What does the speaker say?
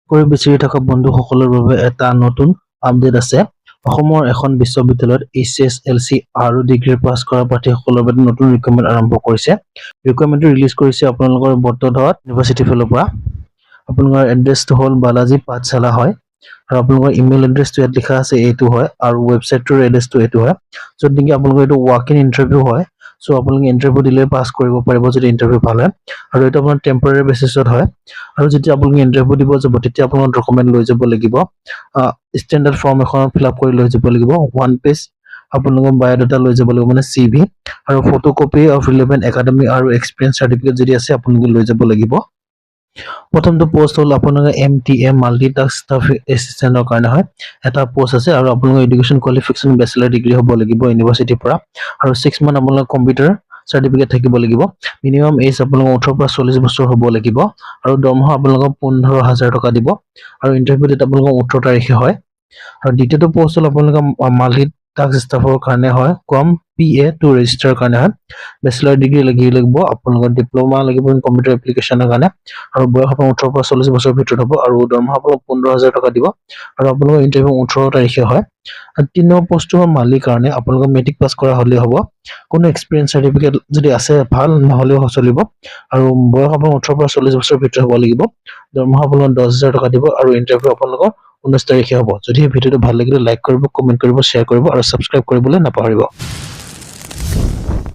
কৰি বিচাৰি থকা বন্ধুসকলৰ বাবে এটা নতুন আপডেট আছে। অসমৰ এখন বিশ্ববিদ্যালয়ত HSLC আৰু ডিগ্ৰী পাছ কৰা প্ৰাৰ্থীসকলৰ বাবে নতুন ৰিক্ৰুটমেণ্ট আৰম্ভ কৰিছে। ৰিক্ৰুটমেণ্টটো ৰিলিজ কৰিছে আপোনালোকৰ বটদ্ৰৱা ইউনিভাৰ্চিটিৰ ফালৰ পৰা। আপোনালোকৰ এড্ৰেছটো হ'ল বালাজী পাঠশালা হয় আৰু আপোনালোকৰ ইমেইল এড্ৰেছটো ইয়াত লিখা আছে এইটো হয় আৰু ৱেবছাইটটোৰ এড্ৰেছটো এইটো হয়। য'ত নেকি আপোনালোকৰ এইটো ৱাক ইন ইণ্টাৰভিউ হয়। চ' আপোনালোকে ইণ্টাৰভিউ দিলে পাছ কৰিব পাৰিব যদি ইণ্টাৰভিউ ভাল হয় আৰু এইটো আপোনাৰ টেম্পৰাৰী বেচিছত হয়। আৰু যেতিয়া আপোনালোকে ইণ্টাৰভিউ দিব যাব তেতিয়া আপোনালোকৰ ডকুমেণ্ট লৈ যাব লাগিব। ষ্টেণ্ডাৰ্ড ফৰ্ম এখন ফিল আপ কৰি লৈ যাব লাগিব। 1 পেজ আপোনালোকৰ বায়'ডাটা লৈ যাব লাগিব, মানে CV আৰু ফটোকপি অফ ৰিলেভেণ্ট একাডেমিক আৰু এক্সপিৰিয়েঞ্চ চাৰ্টিফিকেট যদি আছে আপোনালোকে লৈ যাব লাগিব। প্ৰথমটো পোষ্ট হ'ল আপোনালোকে MTA মাল্টিটাস্ক ষ্টাফ এছিষ্টেণ্টৰ কাৰণে হয়। এটা পোষ্ট আছে আৰু আপোনালোকৰ এডুকেশ্যন কোৱালিফিকেশ্যন বেচেলাৰ ডিগ্ৰী হ'ব লাগিব ইউনিভাৰ্চিটিৰ পৰা আৰু 6 মান্থ আপোনালোকৰ কম্পিউটাৰ চাৰ্টিফিকেট থাকিব লাগিব। মিনিমাম এজ আপোনালোকৰ 18 পৰা 40 বছৰ হ'ব লাগিব আৰু দৰমহা আপোনালোকক 15,000 টকা দিব আৰু ইণ্টাৰভিউ ডেট আপোনালোকৰ 18 তাৰিখে হয়। আৰু দ্বিতীয়টো পোষ্ট হ'ল আপোনালোকৰ মাল্টিটাস্ক ষ্টাফৰ কাৰণে হয়, কম PA টু ৰেজিষ্টাৰ কাৰণে হয়। বেচেলাৰ ডিগ্ৰী লাগিব, আপোনালোকৰ ডিপ্ল'মা লাগিব কম্পিউটাৰ এপ্লিকেশ্যনৰ কাৰণে আৰু বয়স আপোনাৰ 18 পৰা 40 বছৰৰ ভিতৰত হ'ব আৰু দৰমহা আপোনালোক 15,000 টকা দিব আৰু আপোনালোকৰ ইণ্টাৰভিউ 18 তাৰিখে হয়। আৰু 3 নম্বৰ পোষ্টটো হ'ল মালিৰ কাৰণে, আপোনালোকৰ মেট্ৰিক পাছ কৰা হ'লেই হ'ব। কোনো এক্সপিৰিয়েঞ্চ চাৰ্টিফিকেট যদি আছে ভাল, নহ'লেও চলিব আৰু বয়স আপোনাৰ 18 পৰা 40 বছৰৰ ভিতৰত হ'ব লাগিব। দৰমহা আপোনালোকৰ 10,000 টকা দিব আৰু ইণ্টাৰভিউ আপোনালোকৰ 19 তাৰিখে হ'ব। যদি এই ভিডিঅ'টো ভাল লাগিলে লাইক কৰিব, কমেণ্ট কৰিব, শ্বেয়াৰ কৰিব আৰু ছাবস্ক্ৰাইব কৰিবলৈ নাপাহৰিব।